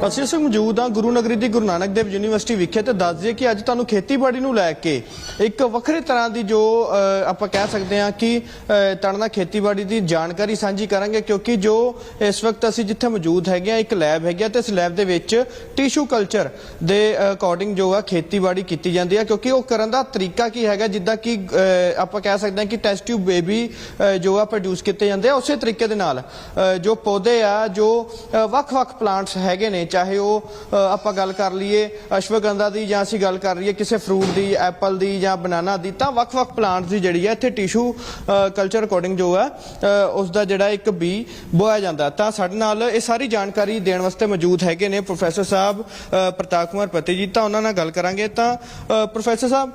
ਅਸੀਂ ਇਸ ਮੌਜੂਦ ਹਾਂ ਗੁਰੂ ਨਗਰੀ ਦੀ ਗੁਰੂ ਨਾਨਕ ਦੇਵ ਯੂਨੀਵਰਸਿਟੀ ਵਿਖੇ ਤੇ ਦੱਸ ਦਈਏ ਕਿ ਅੱਜ ਤੁਹਾਨੂੰ ਖੇਤੀਬਾੜੀ ਨੂੰ ਲੈ ਕੇ ਇੱਕ ਵੱਖਰੇ ਤਰ੍ਹਾਂ ਦੀ ਜੋ ਆਪਾਂ ਕਹਿ ਸਕਦੇ ਹਾਂ ਕਿ ਤੁਹਾਡੇ ਨਾਲ ਖੇਤੀਬਾੜੀ ਦੀ ਜਾਣਕਾਰੀ ਸਾਂਝੀ ਕਰਾਂਗੇ, ਕਿਉਂਕਿ ਜੋ ਇਸ ਵਕਤ ਅਸੀਂ ਜਿੱਥੇ ਮੌਜੂਦ ਹੈਗੇ ਆ ਇੱਕ ਲੈਬ ਹੈਗੀ ਤੇ ਇਸ ਲੈਬ ਦੇ ਵਿੱਚ ਟਿਸ਼ੂ ਕਲਚਰ ਦੇ ਅਕੋਰਡਿੰਗ ਜੋ ਆ ਖੇਤੀਬਾੜੀ ਕੀਤੀ ਜਾਂਦੀ ਹੈ, ਕਿਉਂਕਿ ਉਹ ਕਰਨ ਦਾ ਤਰੀਕਾ ਕੀ ਹੈਗਾ ਜਿੱਦਾਂ ਕਿ ਆਪਾਂ ਕਹਿ ਸਕਦੇ ਹਾਂ ਕਿ ਟੈਸਟ ਟਿਊਬ ਬੇਬੀ ਜੋ ਆ ਪ੍ਰੋਡਿਊਸ ਕੀਤੇ ਜਾਂਦੇ ਆ, ਉਸੇ ਤਰੀਕੇ ਦੇ ਨਾਲ ਜੋ ਪੌਦੇ ਆ ਜੋ ਵੱਖ-ਵੱਖ ਪਲਾਂਟਸ ਹੈਗੇ ਨੇ, ਚਾਹੇ ਉਹ ਆਪਾਂ ਗੱਲ ਕਰ ਲਈਏ ਅਸ਼ਵਗੰਧਾ ਦੀ ਜਾਂ ਅਸੀਂ ਗੱਲ ਕਰ ਲਈਏ ਕਿਸੇ ਫਰੂਟ ਦੀ, ਐਪਲ ਦੀ ਜਾਂ ਬਨਾਨਾ ਦੀ, ਤਾਂ ਵੱਖ-ਵੱਖ ਪਲਾਂਟਸ ਦੀ ਜਿਹੜੀ ਹੈ ਇੱਥੇ ਟਿਸ਼ੂ ਕਲਚਰ ਅਕੋਰਡਿੰਗ ਜੋ ਹੈ ਉਸ ਦਾ ਜਿਹੜਾ ਇੱਕ ਬੀ ਬੋਇਆ ਜਾਂਦਾ। ਤਾਂ ਸਾਡੇ ਨਾਲ ਇਹ ਸਾਰੀ ਜਾਣਕਾਰੀ ਦੇਣ ਵਾਸਤੇ ਮੌਜੂਦ ਹੈਗੇ ਨੇ ਪ੍ਰੋਫੈਸਰ ਸਾਹਿਬ ਪ੍ਰਤਾਪ ਕੁਮਾਰ ਪਤੀ ਜੀ, ਤਾਂ ਉਹਨਾਂ ਨਾਲ ਗੱਲ ਕਰਾਂਗੇ। ਤਾਂ ਪ੍ਰੋਫੈਸਰ ਸਾਹਿਬ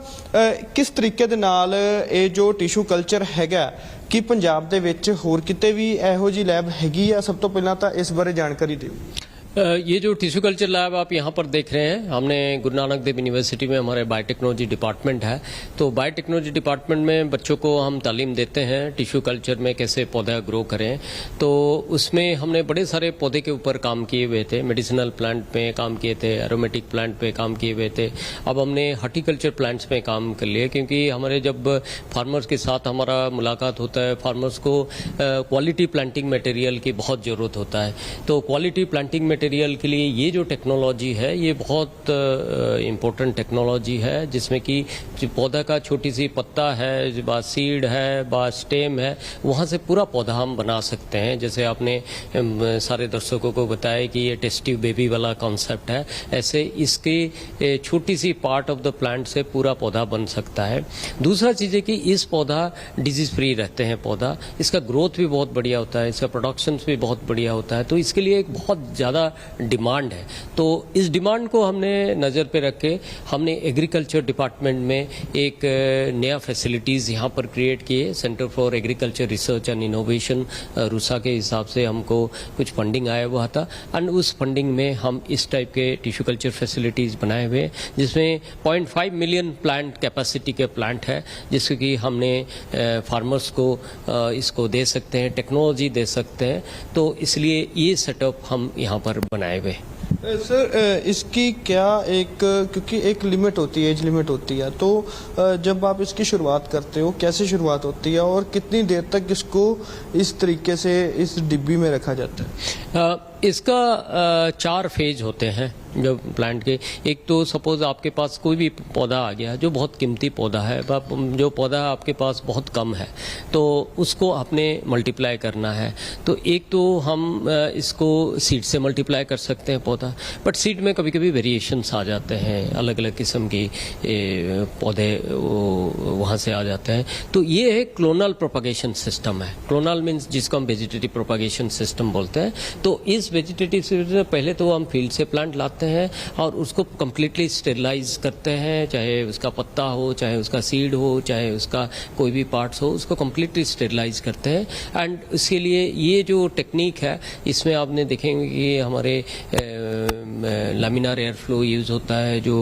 ਕਿਸ ਤਰੀਕੇ ਦੇ ਨਾਲ ਇਹ ਜੋ ਟਿਸ਼ੂ ਕਲਚਰ ਹੈਗਾ ਕਿ ਪੰਜਾਬ ਦੇ ਵਿੱਚ ਹੋਰ ਕਿਤੇ ਵੀ ਇਹੋ ਜਿਹੀ ਲੈਬ ਹੈਗੀ ਆ? ਸਭ ਤੋਂ ਪਹਿਲਾਂ ਤਾਂ ਇਸ ਬਾਰੇ ਜਾਣਕਾਰੀ ਦਿਓ। ये जो टिश्यू कल्चर लैब आप यहाँ पर देख रहे हैं, हमने गुरु नानक देव यूनिवर्सिटी में हमारे बायोटेक्नोलॉजी डिपार्टमेंट है, तो बायोटेक्नोलॉजी डिपार्टमेंट में बच्चों को हम तालीम देते हैं टिश्यू कल्चर में कैसे पौधा ग्रो करें। तो उसमें हमने बड़े सारे पौधे के ऊपर काम किए हुए थे, मेडिसिनल प्लांट पे काम किए थे, एरोमेटिक प्लांट पे काम किए हुए थे। अब हमने हॉर्टिकल्चर प्लांट्स में काम कर लिए, क्योंकि हमारे जब फार्मर्स के साथ हमारा मुलाकात होता है, फार्मर्स को क्वालिटी प्लांटिंग मटेरियल की बहुत ज़रूरत होता है। तो क्वालिटी प्लांटिंग मटेरियल के लिए ये जो टेक्नोलॉजी है ये बहुत इम्पोर्टेंट टेक्नोलॉजी है, जिसमें कि पौधा का छोटी सी पत्ता है, बा सीड है, बा स्टेम है, वहाँ से पूरा पौधा हम बना सकते हैं। जैसे आपने सारे दर्शकों को बताया कि ये टेस्ट ट्यूब बेबी वाला कॉन्सेप्ट है, ऐसे इसके छोटी सी पार्ट ऑफ द प्लांट से पूरा पौधा बन सकता है। दूसरा चीज़ है कि इस पौधा डिजीज फ्री रहते हैं, पौधा इसका ग्रोथ भी बहुत बढ़िया होता है, इसका प्रोडक्शन भी बहुत बढ़िया होता है। तो इसके लिए एक बहुत ज़्यादा डिमांड है। तो इस डिमांड को हमने नज़र पे रख के हमने एग्रीकल्चर डिपार्टमेंट में एक नया फैसिलिटीज़ यहाँ पर क्रिएट किए, centre for agriculture research and innovation, RUSA के हिसाब से हमको कुछ फंडिंग आया हुआ था, एंड उस फंडिंग में हम इस टाइप के टिश्यू कल्चर फैसिलिटीज़ बनाए हुए हैं, जिसमें 0.5 मिलियन प्लांट कैपेसिटी के प्लांट है, जिससे कि हमने फार्मर्स को इसको दे सकते हैं, टेक्नोलॉजी दे सकते हैं। तो इसलिए ये सेटअप हम यहाँ पर बनाए हुए। सर इसकी क्या एक, क्योंकि एक लिमिट होती है, एज लिमिट होती है, तो जब आप इसकी शुरुआत करते हो कैसे शुरुआत होती है और कितनी देर तक इसको इस तरीके से इस डिब्बी में रखा जाता है? इसका 4 फेज होते हैं जो प्लांट के। एक तो सपोज आपके पास कोई भी पौधा आ गया जो बहुत कीमती पौधा है, जो पौधा आपके पास बहुत कम है, तो उसको आपने मल्टीप्लाई करना है। तो एक तो हम इसको सीड से मल्टीप्लाई कर सकते हैं पौधा, बट सीड में कभी कभी वेरिएशंस आ जाते हैं, अलग अलग किस्म की पौधे वहाँ से आ जाते हैं। तो ये है क्लोनल प्रोपगेशन सिस्टम है। क्लोनल मीन्स जिसको हम वेजिटेटिव प्रोपगेशन सिस्टम बोलते हैं। तो इस वेजिटेटिव सिस्टम पहले तो हम फील्ड से प्लांट लाते हैं और उसको कम्प्लीटली स्टेरिलाइज करते हैं, चाहे उसका पत्ता हो, चाहे उसका सीड हो, चाहे उसका कोई भी पार्ट्स हो, उसको कम्प्लीटली स्टेरिलाइज करते हैं। एंड इसके लिए ये जो टेक्निक है, इसमें आपने देखेंगे कि हमारे लामिनार एयर फ्लो यूज़ होता है। जो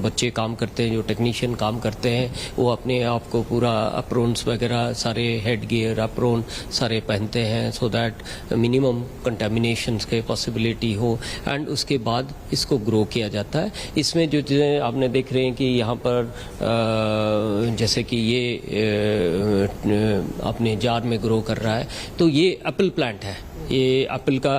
बच्चे काम करते हैं, जो टेक्नीशियन काम करते हैं, वो अपने आप को पूरा अप्रोन्स वगैरह सारे हेड गियर अप्रोन सारे पहनते हैं, सो दैट मिनिमम कंटामिनेशंस के पॉसिबिलिटी हो, एंड उसके बाद इसको ग्रो किया जाता है। इसमें जो चीज़ें आपने देख रहे हैं कि यहाँ पर जैसे कि ये अपने जार में ग्रो कर रहा है, तो ये एप्पल प्लांट है, ये एप्पल का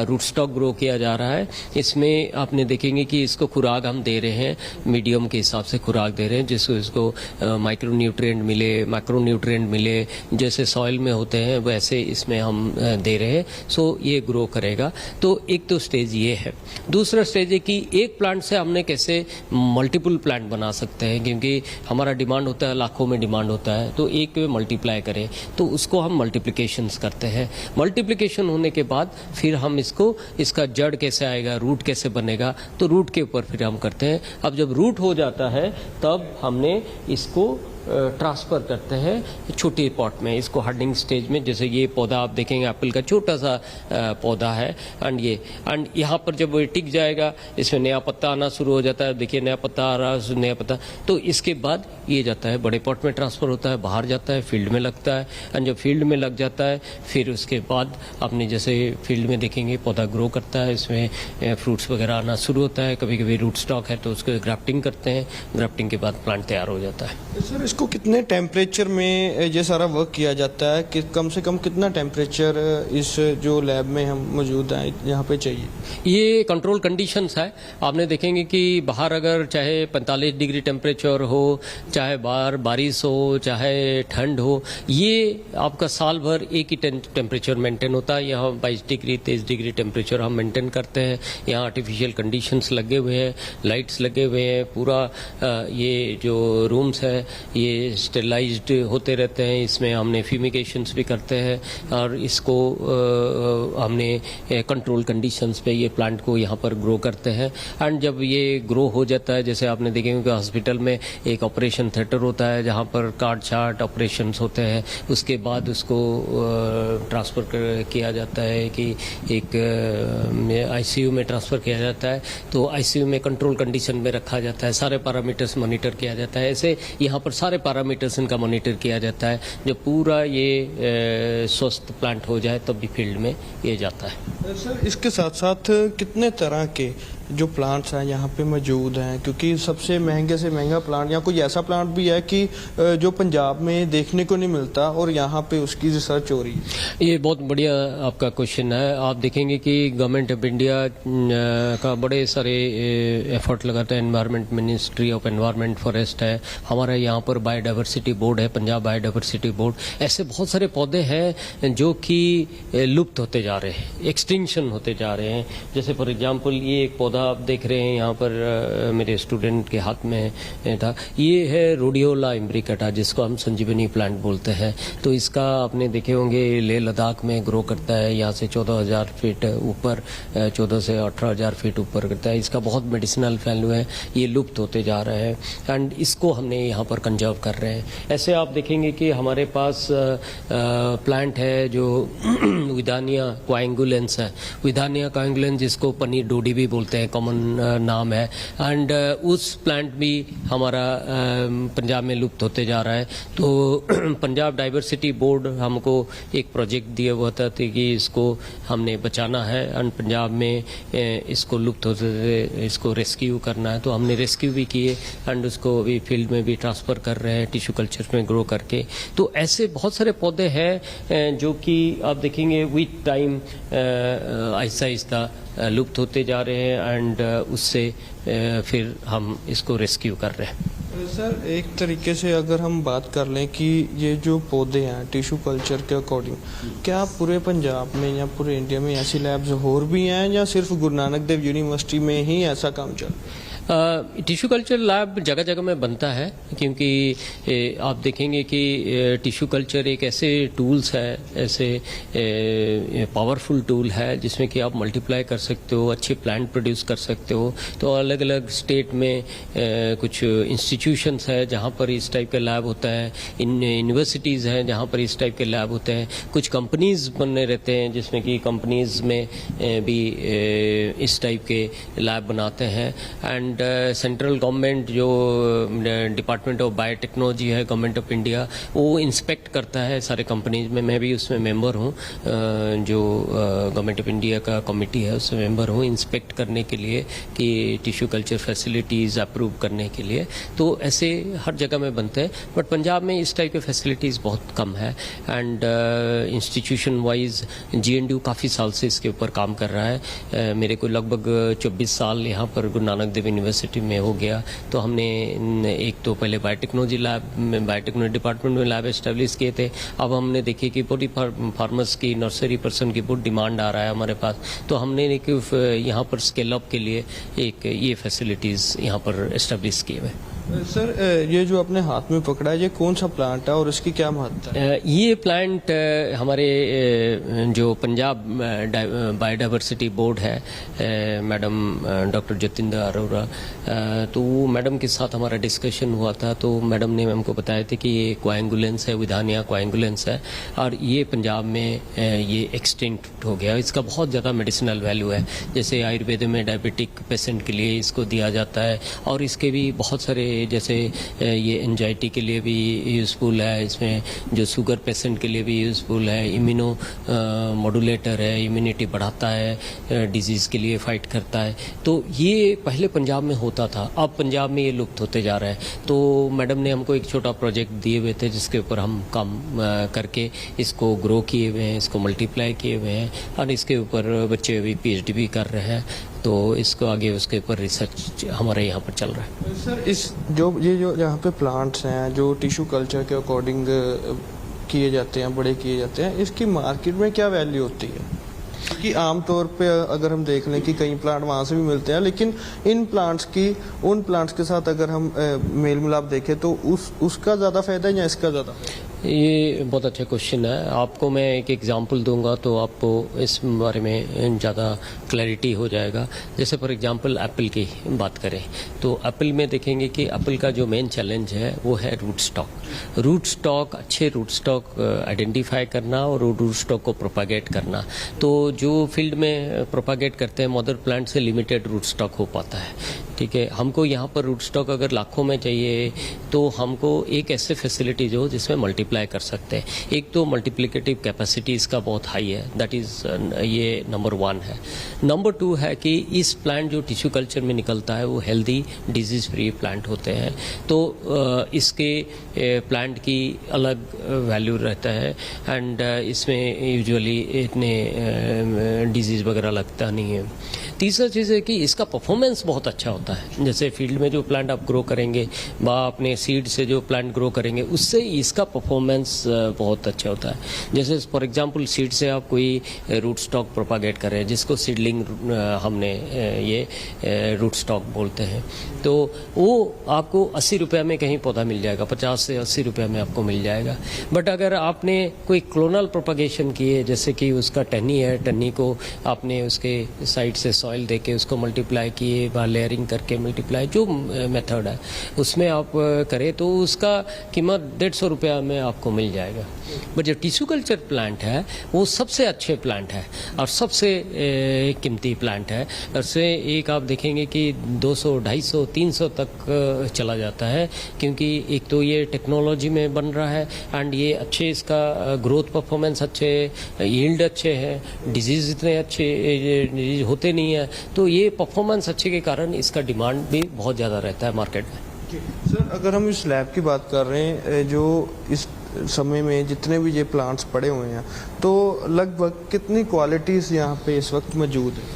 रूट स्टॉक ग्रो किया जा रहा है। इसमें आपने देखेंगे कि इसको खुराक हम दे रहे हैं, मीडियम के हिसाब से खुराक दे रहे हैं, जिसको इसको माइक्रो न्यूट्रिएंट मिले, मैक्रो न्यूट्रिएंट मिले, जैसे सॉइल में होते हैं वैसे इसमें हम दे रहे हैं। सो ये ग्रो करेगा। तो एक तो स्टेज ये है। दूसरा स्टेज है कि एक प्लांट से हमने कैसे मल्टीपल प्लांट बना सकते हैं, क्योंकि हमारा डिमांड होता है, लाखों में डिमांड होता है, तो एक पे मल्टीप्लाई करें, तो उसको हम मल्टीप्लिकेशंस करते हैं। मल्टीप्लिकेशन होने के बाद फिर हम इसका जड़ कैसे आएगा, रूट कैसे बनेगा, तो रूट के ऊपर फिर हम करते हैं। अब जब रूट हो जाता है तब हमने इसको ट्रांसफ़र करते हैं छोटे पॉट में, इसको हार्डनिंग स्टेज में। जैसे ये पौधा आप देखेंगे एप्पल का छोटा सा पौधा है, एंड यहाँ पर जब वो टिक जाएगा, इसमें नया पत्ता आना शुरू हो जाता है। देखिए नया पत्ता आ रहा है, नया पत्ता, तो इसके बाद ये जाता है बड़े पॉट में ट्रांसफ़र होता है, बाहर जाता है, फील्ड में लगता है। एंड जब फील्ड में लग जाता है, फिर उसके बाद आपने जैसे फील्ड में देखेंगे पौधा ग्रो करता है, इसमें फ्रूट्स वगैरह आना शुरू होता है। कभी कभी रूट स्टॉक है तो उसको ग्राफ्टिंग करते हैं, ग्राफ्टिंग के बाद प्लांट तैयार हो जाता है। सर इसको कितने टेम्परेचर में ये सारा वर्क किया जाता है, कि कम से कम कितना टेम्परेचर इस जो लैब में हम मौजूद हैं यहाँ पे चाहिए? ये कंट्रोल कंडीशंस है। आपने देखेंगे कि बाहर अगर चाहे 45 डिग्री टेम्परेचर हो, चाहे बाहर बारिश हो, चाहे ठंड हो, ये आपका साल भर एक ही टेम्परेचर मेंटेन होता है। यहाँ 22 डिग्री 23 डिग्री टेम्परेचर हम मेंटेन करते हैं। यहाँ आर्टिफिशियल कंडीशंस लगे हुए हैं, लाइट्स लगे हुए हैं, पूरा ये जो रूम्स है ये स्टेरिलाइज्ड होते रहते हैं। इसमें हमने फ्यूमिगेशंस भी करते हैं और इसको हमने कंट्रोल कंडीशंस पे ये प्लांट को यहाँ पर ग्रो करते हैं। एंड जब ये ग्रो हो जाता है, जैसे आपने देखेंगे कि हॉस्पिटल में एक ऑपरेशन थिएटर होता है जहाँ पर कार्ड चार्ट ऑपरेशंस होते हैं, उसके बाद उसको ट्रांसफ़र किया जाता है कि एक आईसीयू में ट्रांसफ़र किया जाता है। तो आईसीयू में कंट्रोल कंडीशन में रखा जाता है, सारे पैरामीटर्स मॉनिटर किया जाता है। ऐसे यहाँ पर सारे पैरामीटर्स इनका मॉनिटर किया जाता है। जब पूरा ये स्वस्थ प्लांट हो जाए तब भी फील्ड में ये जाता है। सर इसके साथ साथ कितने तरह के जो प्लांट्स हैं यहाँ पे मौजूद हैं, क्योंकि सबसे महंगे से महंगा प्लांट या कोई ऐसा प्लांट भी है कि जो पंजाब में देखने को नहीं मिलता और यहाँ पे उसकी रिसर्च हो रही है? ये बहुत बढ़िया आपका क्वेश्चन है। आप देखेंगे कि गवर्नमेंट ऑफ इंडिया का बड़े सारे एफर्ट लगाता है। Environment ministry of environment forest है, हमारा यहाँ पर बायोडाइवर्सिटी बोर्ड है, पंजाब बायोडाइवर्सिटी बोर्ड। ऐसे बहुत सारे पौधे हैं जो कि लुप्त होते जा रहे हैं, एक्सटिंक्शन होते जा रहे हैं। जैसे फॉर एग्जाम्पल ये एक पौधा आप देख रहे हैं यहाँ पर मेरे स्टूडेंट के हाथ में था, ये है रोडियोला इम्ब्रिकेटा, जिसको हम संजीवनी प्लांट बोलते हैं। तो इसका आपने देखे होंगे लेह लद्दाख में ग्रो करता है, यहाँ से 14,000 फीट ऊपर, 14 से 18,000 फीट ऊपर करता है। इसका बहुत मेडिसिनल वैल्यू है, ये लुप्त होते जा रहे हैं एंड इसको हमने यहाँ पर कंजर्व कर रहे हैं। ऐसे आप देखेंगे कि हमारे पास प्लांट है जो विदानिया क्वाइंगुलेंस है, विदानिया क्वाइंगुलेंस जिसको पनीर डोडी भी बोलते हैं, कॉमन नाम है। एंड उस प्लांट भी हमारा पंजाब में लुप्त होते जा रहा है। तो पंजाब डाइवर्सिटी बोर्ड हमको एक प्रोजेक्ट दिया हुआ था कि इसको हमने बचाना है एंड पंजाब में इसको लुप्त होते इसको रेस्क्यू करना है। तो हमने रेस्क्यू भी किए एंड उसको अभी फील्ड में भी ट्रांसफ़र कर रहे हैं टिश्यू कल्चर में ग्रो करके। तो ऐसे बहुत सारे पौधे हैं जो कि आप देखेंगे विद टाइम आहिस्ता आहिस्ता लुप्त होते जा रहे हैं एंड उससे फिर हम इसको रेस्क्यू कर रहे हैं। सर एक तरीके से अगर हम बात कर लें कि ये जो पौधे हैं टिश्यू कल्चर के अकॉर्डिंग, क्या पूरे पंजाब में या पूरे इंडिया में ऐसी लैब्स और भी हैं या सिर्फ गुरु नानक देव यूनिवर्सिटी में ही ऐसा काम चल रहा है? टिश्यू कल्चर लैब जगह जगह में बनता है, क्योंकि आप देखेंगे कि टिश्यू कल्चर एक ऐसे टूल्स है, ऐसे पावरफुल टूल है जिसमें कि आप मल्टीप्लाई कर सकते हो, अच्छे प्लांट प्रोड्यूस कर सकते हो। तो अलग अलग स्टेट में कुछ इंस्टीट्यूशंस है जहाँ पर इस टाइप का लैब होता है, यूनिवर्सिटीज़ हैं जहाँ पर इस टाइप के लैब होते हैं, कुछ कंपनीज बनने रहते हैं जिसमें कि कंपनीज में भी इस टाइप के लैब बनाते हैं। एंड सेंट्रल गवर्नमेंट जो डिपार्टमेंट ऑफ बायोटेक्नोलॉजी है गवर्नमेंट ऑफ इंडिया, वो इंस्पेक्ट करता है सारे कंपनीज में। मैं भी उसमें मेंबर हूँ, जो गवर्नमेंट ऑफ इंडिया का कमेटी है उसमें मेंबर हूँ, इंस्पेक्ट करने के लिए कि टिश्यू कल्चर फैसिलिटीज़ अप्रूव करने के लिए। तो ऐसे हर जगह में बनते हैं, बट पंजाब में इस टाइप के फैसिलिटीज़ बहुत कम है। एंड इंस्टीट्यूशन वाइज GNDU काफ़ी साल से इसके ऊपर काम कर रहा है। मेरे को लगभग 24 साल यहाँ पर गुरु नानक देव यूनिवर्सिटी में हो गया। तो हमने एक तो पहले बायोटेक्नोलॉजी लैब में, बायोटेक्नोलॉजी डिपार्टमेंट में लैब एस्टेब्लिश किए थे। अब हमने देखी कि पूरी फार्मर्स की, नर्सरी पर्सन की बहुत डिमांड आ रहा है हमारे पास। तो हमने एक यहाँ पर स्केल अप के लिए एक ये फैसिलिटीज़ यहाँ पर एस्टेब्लिश किए हुए। सर ये जो आपने हाथ में पकड़ा है, ये कौन सा प्लांट है और इसकी क्या महत्ता है? ये प्लांट हमारे जो पंजाब बायोडाइवर्सिटी बोर्ड है, मैडम डॉक्टर जतिंदर अरोरा, तो वो मैडम के साथ हमारा डिस्कशन हुआ था। तो मैडम ने हमको बताया था कि ये कोएंगुलेंस है, विधानिया कोएंगुलेंस है, और ये पंजाब में ये एक्सटिंक्ट हो गया। इसका बहुत ज़्यादा मेडिसिनल वैल्यू है। जैसे आयुर्वेद में डायबिटिक पेशेंट के लिए इसको दिया जाता है, और इसके भी बहुत सारे, जैसे ये एंजाइटी के लिए भी यूज़फुल है, इसमें जो शुगर पेशेंट के लिए भी यूज़फुल है, इम्यूनो मॉड्यूलेटर है, इम्यूनिटी बढ़ाता है, डिजीज़ के लिए फाइट करता है। तो ये पहले पंजाब में होता था, अब पंजाब में ये लुप्त होते जा रहा है। तो मैडम ने हमको एक छोटा प्रोजेक्ट दिए हुए थे जिसके ऊपर हम काम करके इसको ग्रो किए हुए हैं, इसको मल्टीप्लाई किए हुए हैं, और इसके ऊपर बच्चे अभी PhD भी कर रहे हैं। तो इसको आगे उसके ऊपर रिसर्च हमारे यहाँ पर चल रहा है। सर इस जो यहाँ पे प्लांट्स हैं जो टिश्यू कल्चर के अकॉर्डिंग किए जाते हैं, बड़े किए जाते हैं, इसकी मार्केट में क्या वैल्यू होती है? कि आमतौर पे अगर हम देख लें कि कई प्लांट वहाँ से भी मिलते हैं, लेकिन इन प्लांट्स की उन प्लांट्स के साथ अगर हम मेल मिलाप देखें तो उसका ज़्यादा फायदा है या इसका ज़्यादा? ये बहुत अच्छा क्वेश्चन है। आपको मैं एक एग्जांपल दूंगा तो आपको इस बारे में ज़्यादा क्लैरिटी हो जाएगा। जैसे फॉर एग्जांपल एप्पल की बात करें तो एप्पल में देखेंगे कि एप्पल का जो मेन चैलेंज है वो है रूट स्टॉक। रूट स्टॉक, अच्छे रूट स्टॉक आइडेंटिफाई करना और रूट स्टॉक को प्रोपागेट करना। तो जो फील्ड में प्रोपागेट करते हैं मदर प्लांट से लिमिटेड रूट स्टॉक हो पाता है। ठीक है, हमको यहाँ पर रूट स्टॉक अगर लाखों में चाहिए तो हमको एक ऐसे फैसिलिटीज हो जिसमें मल्टीप्लाई कर सकते हैं। एक तो मल्टीप्लिकेटिव कैपेसिटी इसका बहुत हाई है, दैट इज़ ये नंबर 1 है। नंबर 2 है कि इस प्लांट जो टिश्यू कल्चर में निकलता है वो हेल्दी डिजीज फ्री प्लांट होते हैं। तो इसके प्लांट की अलग वैल्यू रहता है, एंड इसमें यूजुअली इतने डिजीज वगैरह लगता नहीं है। तीसरा चीज़ है कि इसका परफॉर्मेंस बहुत अच्छा होता है। जैसे फील्ड में जो प्लांट आप ग्रो करेंगे व अपने सीड से जो प्लांट ग्रो करेंगे उससे इसका परफॉर्मेंस बहुत अच्छा होता है। जैसे फॉर एग्जांपल सीड से आप कोई रूट स्टॉक प्रोपागेट कर रहे हैं जिसको सीडलिंग हमने ये रूट स्टॉक बोलते हैं, तो वो आपको 80 रुपये में कहीं पौधा मिल जाएगा, 50 से 80 रुपये में आपको मिल जाएगा। बट अगर आपने कोई क्लोनल प्रोपागेशन किए, जैसे कि उसका टन्नी है, टन्नी को आपने उसके साइड से सॉइल देके उसको मल्टीप्लाई किए व लेयरिंग करके मल्टीप्लाई जो मेथड है उसमें आप करें तो उसका कीमत 150 रुपया में आपको मिल जाएगा। बट जो टिश्यू कल्चर प्लांट है वो सबसे अच्छे प्लांट है और सबसे कीमती प्लांट है। उससे एक आप देखेंगे कि 200, 250, 300 तक चला जाता है, क्योंकि एक तो ये टेक्नोलॉजी में बन रहा है एंड ये अच्छे, इसका ग्रोथ परफॉर्मेंस अच्छे, यील्ड अच्छे हैं, डिजीज इतने अच्छे होते नहीं है, तो ये परफॉर्मेंस अच्छे के कारण इसका डिमांड भी बहुत ज़्यादा रहता है मार्केट में। सर अगर हम इस लैब की बात कर रहे हैं, जो इस समय में जितने भी ये प्लांट्स पड़े हुए हैं, तो लगभग कितनी क्वालिटीज़ यहाँ पे इस वक्त मौजूद है?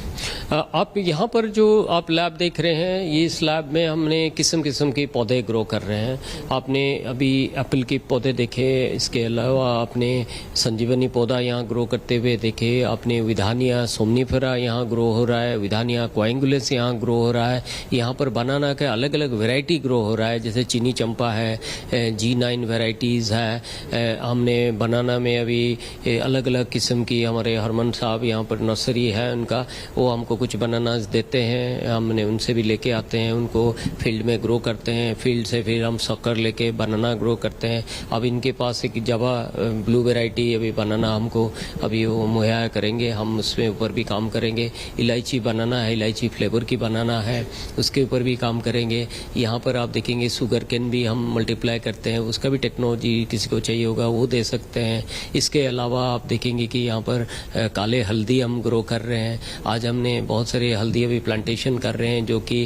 आप यहाँ पर जो आप लैब देख रहे हैं, ये इस लैब में हमने किस्म किस्म के पौधे ग्रो कर रहे हैं। आपने अभी एप्पल के पौधे देखे, इसके अलावा आपने संजीवनी पौधा यहाँ ग्रो करते हुए देखे, आपने विधानिया सोमनीफेरा यहाँ ग्रो हो रहा है, विधानिया कोएंगुलेंस यहाँ ग्रो हो रहा है। यहाँ पर बनाना का अलग अलग वैरायटी ग्रो हो रहा है, जैसे चीनी चंपा है, G9 वैरायटीज़ है। हमने बनाना में अभी अलग अलग किस्म की, हमारे हरमन साहब यहाँ पर नर्सरी है उनका, वो हमको कुछ बनानास देते हैं, हमने उनसे भी लेके आते हैं, उनको फील्ड में ग्रो करते हैं, फील्ड से फिर हम शक्कर लेके बनाना ग्रो करते हैं। अब इनके पास एक जावा ब्लू वैरायटी अभी बनाना हमको अभी वो मुहैया करेंगे, हम उसमें ऊपर भी काम करेंगे। इलायची बनाना है, इलायची फ्लेवर की बनाना है, उसके ऊपर भी काम करेंगे। यहाँ पर आप देखेंगे शुगर कैन भी हम मल्टीप्लाई करते हैं, उसका भी टेक्नोलॉजी किसी को चाहिए होगा वो दे सकते हैं। इसके अलावा आप देखेंगे कि यहाँ पर काले हल्दी हम ग्रो कर रहे हैं। आज हमने बहुत सारे हल्दी अभी प्लांटेशन कर रहे हैं, जो कि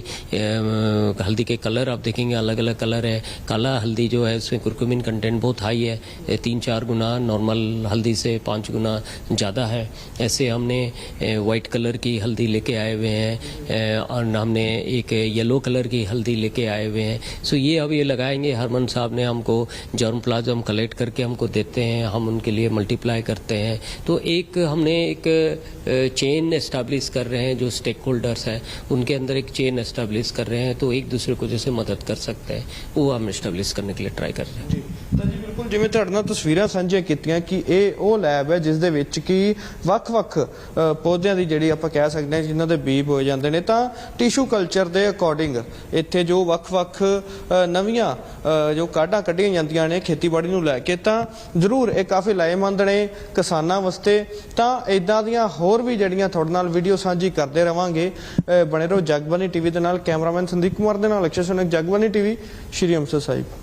हल्दी के कलर आप देखेंगे अलग अलग कलर है। काला हल्दी जो है उसमें कुरकुमिन कंटेंट बहुत हाई है, 3-4 गुना नॉर्मल हल्दी से 5 गुना ज़्यादा है। ऐसे हमने वाइट कलर की हल्दी लेके आए हुए हैं और हमने एक येलो कलर की हल्दी लेके आए हुए हैं। सो ये अब ये लगाएंगे, हरमन साहब ने हमको जर्म प्लाज्म कलेक्ट करके हमको देते हैं, हम उनके लिए मल्टीप्लाई करते हैं। तो एक हमने एक चेन एस्टैब्लिश कर रहे हैं रहे हैं, जो स्टेक होल्डर्स हैं उनके अंदर एक चेन एस्टेब्लिश कर रहे हैं, तो एक दूसरे को जैसे मदद कर सकते हैं वो हम एस्टेब्लिश करने के लिए ट्राई कर रहे हैं। ਜੀ ਤਾਂ ਜੀ ਬਿਲਕੁਲ ਜਿਵੇਂ ਤੁਹਾਡੇ ਨਾਲ ਤਸਵੀਰਾਂ ਸਾਂਝੀਆਂ ਕੀਤੀਆਂ ਕਿ ਇਹ ਉਹ ਲੈਬ ਹੈ ਜਿਸ ਦੇ ਵਿੱਚ ਕਿ ਵੱਖ-ਵੱਖ ਪੌਦਿਆਂ ਦੀ ਜਿਹੜੀ ਆਪਾਂ ਕਹਿ ਸਕਦੇ ਹਾਂ ਜਿਨ੍ਹਾਂ ਦੇ ਬੀਜ ਹੋਏ ਜਾਂਦੇ ਨੇ ਤਾਂ ਟਿਸ਼ੂ ਕਲਚਰ ਦੇ ਅਕੋਰਡਿੰਗ ਇੱਥੇ ਜੋ ਵੱਖ-ਵੱਖ ਨਵੀਆਂ ਜੋ ਕਾਢਾਂ ਕੱਢੀਆਂ ਜਾਂਦੀਆਂ ਨੇ ਖੇਤੀਬਾੜੀ ਨੂੰ ਲੈ ਕੇ ਤਾਂ ਜ਼ਰੂਰ ਇਹ ਕਾਫੀ ਲਾਹੇਮੰਦ ਨੇ ਕਿਸਾਨਾਂ ਵਾਸਤੇ। ਤਾਂ ਇਦਾਂ ਦੀਆਂ ਹੋਰ ਵੀ ਜਿਹੜੀਆਂ ਤੁਹਾਡੇ ਨਾਲ ਵੀਡੀਓ ਸਾਂਝੀ ਕਰਦੇ ਰਵਾਂਗੇ। ਬਣੇ ਰਹੋ ਜਗਬਾਨੀ ਟੀਵੀ ਦੇ ਨਾਲ। ਕੈਮਰਾਮੈਨ ਸੰਦੀਪ ਕੁਮਾਰ ਦੇ ਨਾਲ ਅਕਸ਼ੈ ਸੋਨਕ, ਜਗਬਾਨੀ ਟੀਵੀ, ਸ਼੍ਰੀ ਅੰਮ੍ਰਿਤਸਰ ਸਾਹਿਬ।